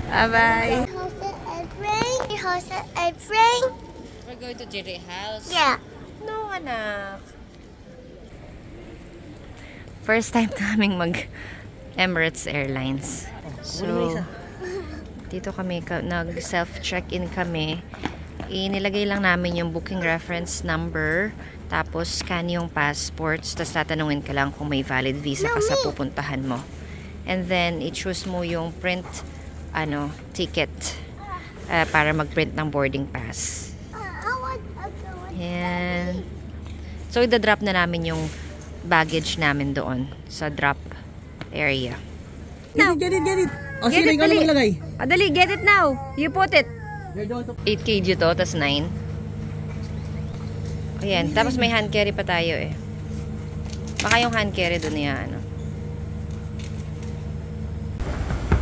Bye-bye. We're going to Jerry house. Yeah. No, anak. First time naming mag-Emirates Airlines. So, dito kami, nag-self-check-in kami. Inilagay lang namin yung booking reference number, tapos scan yung passports, tapos tatanungin ka lang kung may valid visa ka sa pupuntahan mo. And then, i-choose mo yung print, ticket, para mag-print ng boarding pass. Yan. So, idadrop na namin yung baggage namin doon sa drop area. Get it. O, Get sige, it, ikaw na dali. maglagay. Dali, get it now. You put it. 8 kg to, tas 9. Ayan, tapos may hand carry pa tayo eh. Baka yung hand carry doon yan,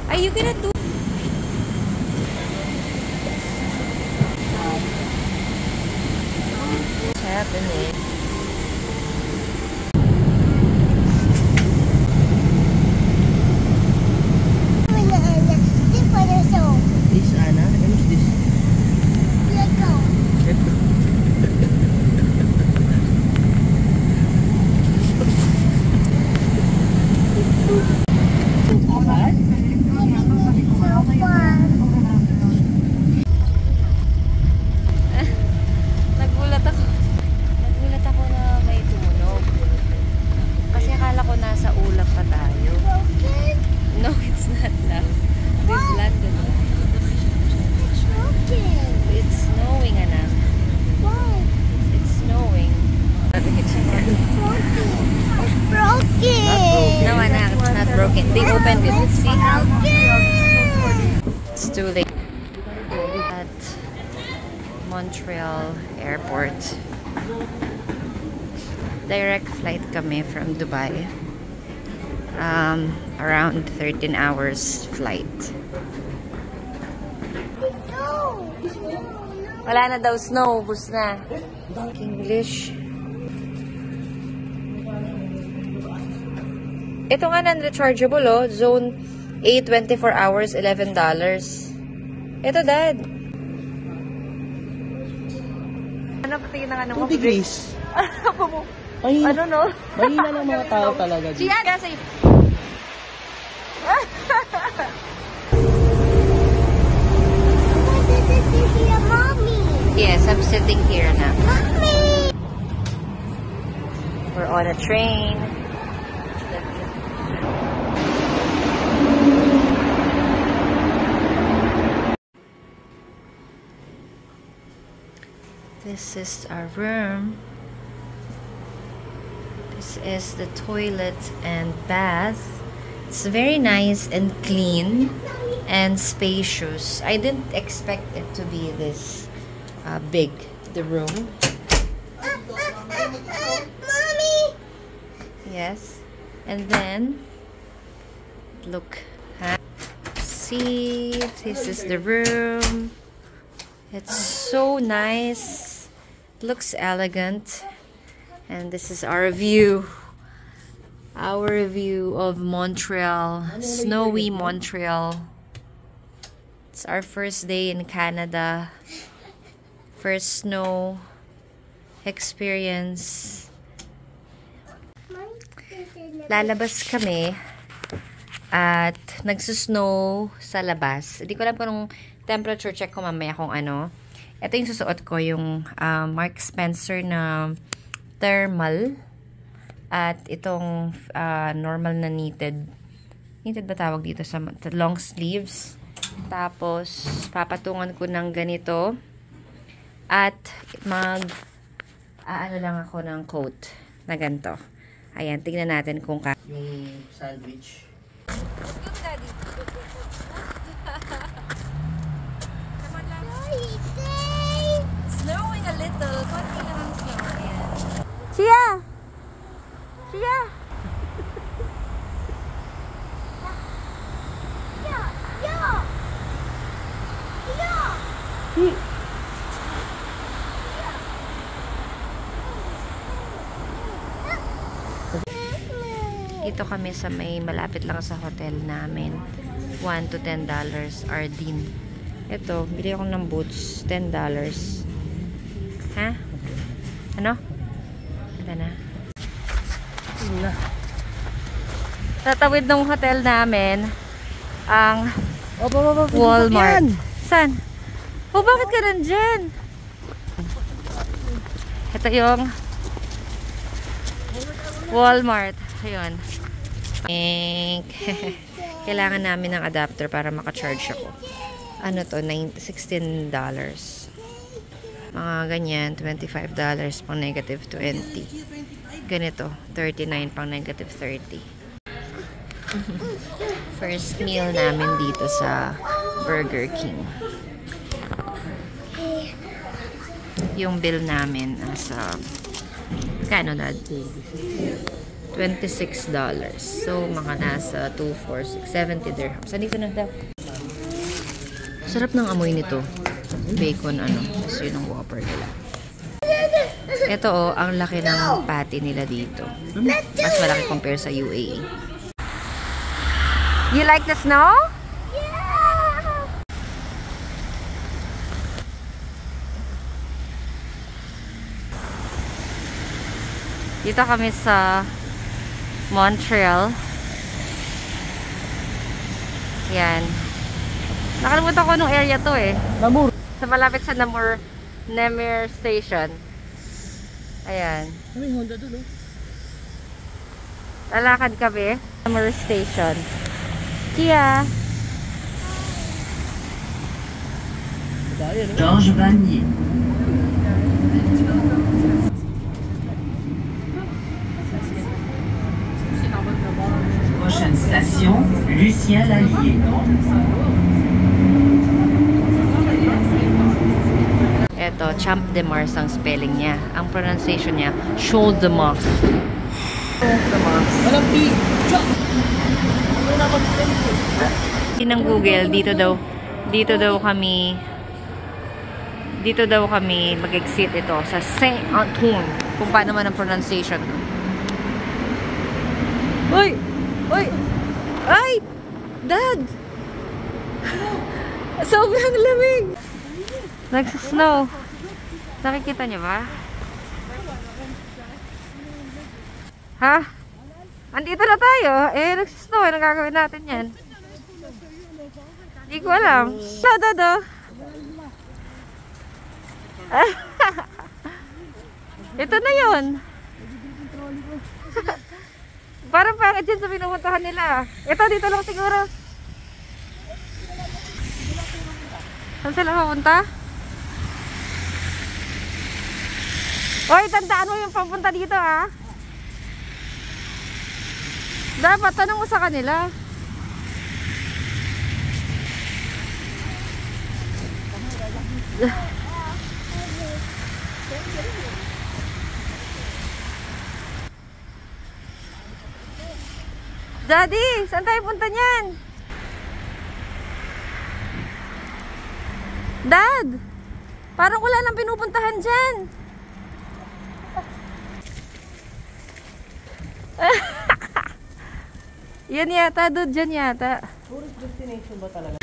Are you gonna do? What's happening? This, Anna, what is this? Lego. Nagulat ako na may tumunog. Kasi akala ko nasa ulap pa tayo. No, it's not loud. We've landed. It's snowing, anak. It's snowing. No, anak, it's not broken. They opened it. Let's see. It's too late. At Montreal Airport. Direct flight kami from Dubai. Around 13 hours flight. Wala na daw snow. Bus na. English. Ito nga non-rechargeable, Zone A, 24 hours, $11. Ito, Dad. Ano, patingin na nga ng 2 degrees. Ano, no? Mahina ng mga tao talaga. Siya, kasi... Yes, I'm sitting here now. We're on a train. This is our room. This is the toilet and bath. It's very nice and clean and spacious. I didn't expect it to be this big, the room. Mommy! Yes. And then, look. See, this is the room. It's so nice. It looks elegant. And this is our view. Our view of Montreal. Snowy Montreal. It's our first day in Canada. First snow experience. Lalabas kami at nagsusnow sa labas. Hindi ko alam kung anong temperature check ko mamaya kung ano. Ito yung susuot ko, yung Mark Spencer na thermal at itong normal na knitted. Knitted ba tawag dito sa long sleeves? Tapos papatungan ko ng ganito. At ano lang ako ng coat na ganito. Ayan, tignan natin kung Yung sandwich. Good, Daddy. Snowing a little. Konti lang ang snow. Ayan. Chia! Chia! Dito kami sa may malapit lang sa hotel namin. $1 to $10 Ardeen. Ito, bili ako ng boots. $10. Ha? Ano? Ito na. Tatawid ng hotel namin ang Walmart. Saan? Oh, bakit ka nandyan? Ito yung Walmart. Ayun. Kailangan namin ng adapter para maka-charge ako. Ano to? $16. Mga ganyan. $25 pang negative 20. Ganito. $39 pang negative 30. First meal namin dito sa Burger King. Yung bill namin nasa kano na? $26. So, mga nasa 2, 4, 6, 70 dirhams. Andito na daw. Sarap ng amoy nito. Bacon, ano. Tapos yun ang Whopper nila. Ito, oh, ang laki ng patty nila dito. Mas malaki compare sa UAE. You like the snow? Dito kami sa Montreal. Yan. Nakalimutan ko anong area to eh. Namur. Sa malapit sa Namur Station. Ayan. May Honda doon, oh. Lalakad kami. Namur Station. Kia. Georges Vanier. Prochaine station, Lucien Lallier. Eto, Champ de Mars ang spelling niya. Ang pronunciation niya, Champ de Mars. Walang P. Ng Google, dito daw kami mag-exit ito sa Saint-Antoine. Kung paano man ang pronunciation. Uy! Uy! Ay! Dad! Sobrang lamig! Nagsasnow. Nakikita niyo ba? Ha? Andito na tayo. Eh, nagsasnow. Anong gagawin natin yan? Hindi ko alam. Dodo. Ito na yun. Parang pangit yun sa pinupuntahan nila. Ito, dito lang siguro. Saan sila pupunta? Hoy, tandaan mo yung papunta dito, ah. Dapat tanong mo sa kanila. Daddy, saan tayo punta niyan? Dad, parang wala nang pinupuntahan dyan. Yan yata, dude, dyan yata. Tourist destination ba talaga?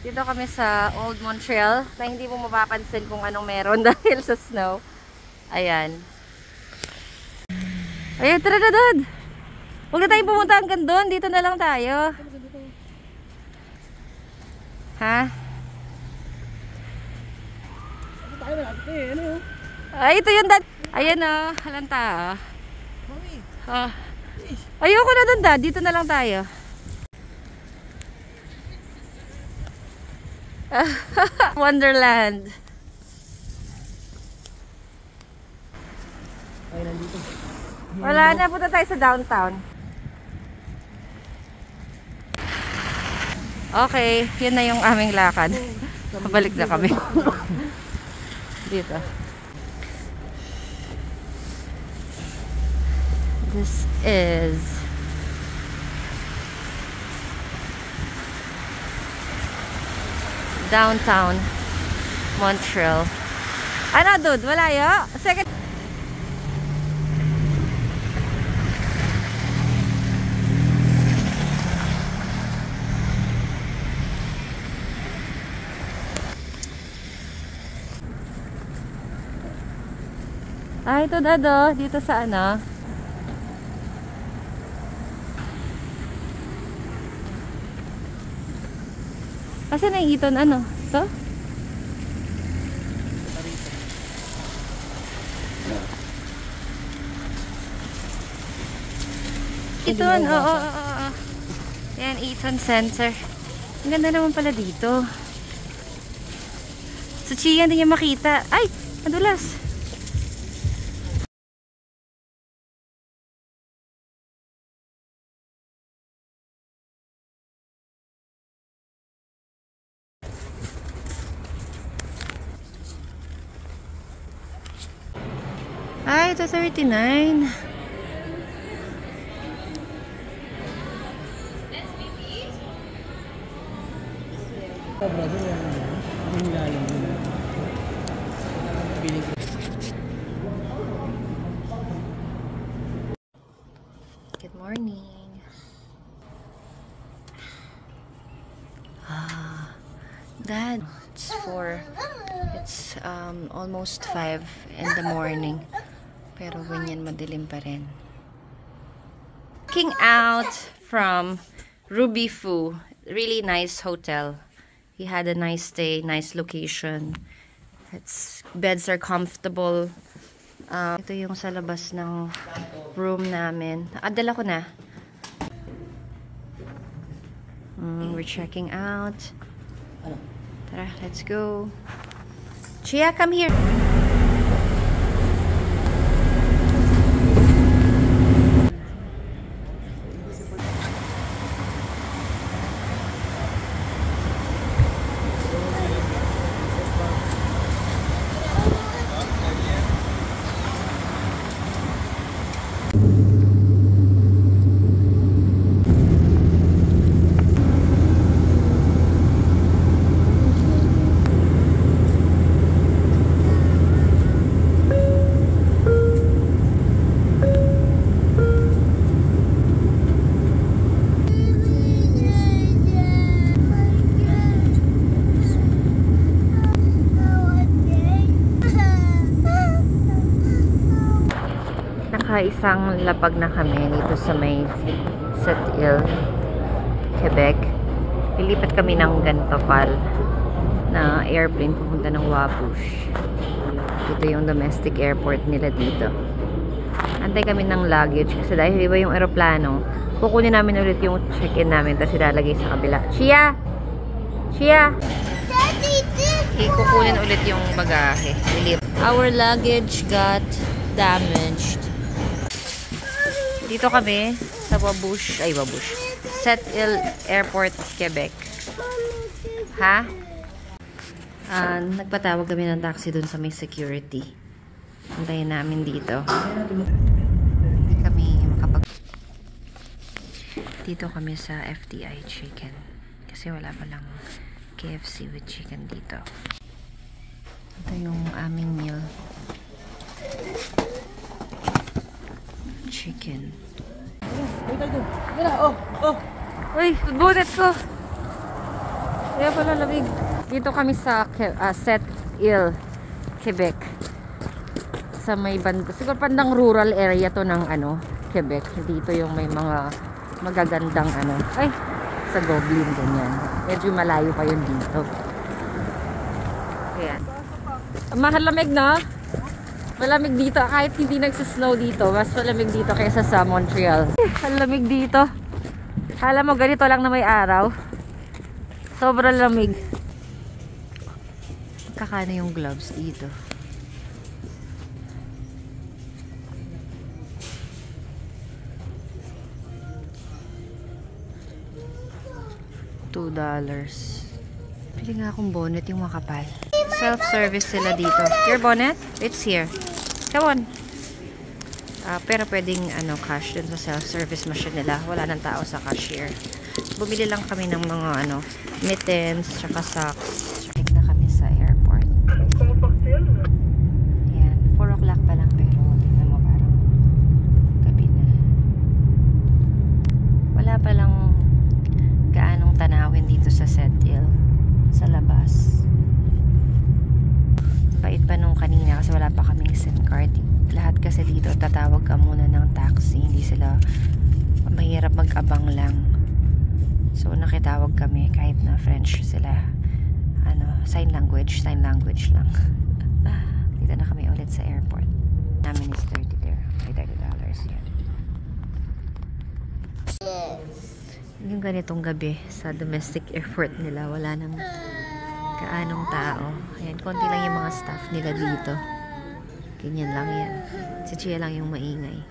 Dito kami sa Old Montreal na hindi mo mapapansin kung anong meron dahil sa snow. Ayan. Ayan, tara na, Dad. Huwag na tayong pumunta hanggang doon. Dito na lang tayo. Ha? Tayo na, ano yun? Ay, ito yun, Dad. Ayan o, halanta o. Mami. Ayoko na doon, Dad. Dito na lang tayo. Wonderland. Ay, nandito. Wala na, punta tayo sa downtown. Okay, yun na yung aming lakad. Pabalik na kami. Dito. This is downtown Montreal. Ano, dude? Wala yo? Second. Ah, ito dado. Dito sa ano? Kasi naiiton ano? Ito? Iton, oo. Yan, Eaton Center. Ang ganda naman pala dito. Sa Chia, hindi niya makita. Ay! Madulas! Ay, ito 39. Good morning. Dad, it's almost 5 in the morning. Pero ganyan madilim pa rin. Checking out from Ruby Fu. Really nice hotel. He had a nice stay, nice location. Beds are comfortable. Ito yung sa labas ng room namin. Dala ko na. We're checking out. Tara, let's go. Chia, come here. Isang lapag na kami dito sa may Sept-Îles, Quebec. Ilipat kami ng Gantapal na airplane pupunta ng Wabush. Ito yung domestic airport nila dito. Antay kami ng luggage kasi dahil iba yung aeroplano, kukunin namin ulit yung check-in namin tapos ilalagay sa kabila. Chia! Chia! Kukunin ulit yung bagahe. Our luggage got damaged. Dito kami sa Wabush, Sept-Îles Airport, Quebec. Ha? Nagpatawag kami ng taxi dun sa may security. Antayin namin dito. Dito kami sa FTI Chicken. Kasi wala palang KFC with chicken dito. Ito yung aming meal. Chicken. Uy, bonnet ko. Kaya pala lamig. Dito kami sa Sept-Îles, Quebec. Sa may banda, siguro pandang rural area to ng Quebec. Dito yung may mga magagandang sa Goblin ganyan. Medyo malayo pa yun dito. Ayan. Mahal lamig na. Malamig dito. Kahit hindi nagsisnow dito, mas malamig dito kaysa sa Montreal. Malamig dito. Alam mo, ganito lang na may araw. Sobrang lamig. Kakano yung gloves dito. $2. Pili nga akong bonnet yung makapal. Self-service sila dito. Your bonnet? It's here. Come on. Pero pwedeng cash dun sa self-service machine nila. Wala nang tao sa cashier. Bumili lang kami ng mga mittens, tsaka socks. Check na kami sa airport. kasi wala pa kaming SIM card. Lahat kasi dito tatawag ka muna ng taxi, hindi sila, mahirap mag-abang lang. So nakitawag kami kahit na French sila, sign language lang. Dito na kami ulit sa airport namin. Is $30 yan. Yung ganitong gabi sa domestic airport nila, wala nang kaanong tao. Ayan, konti lang yung mga staff nila dito. Ganyan lang yan. Si Chia lang yung maingay.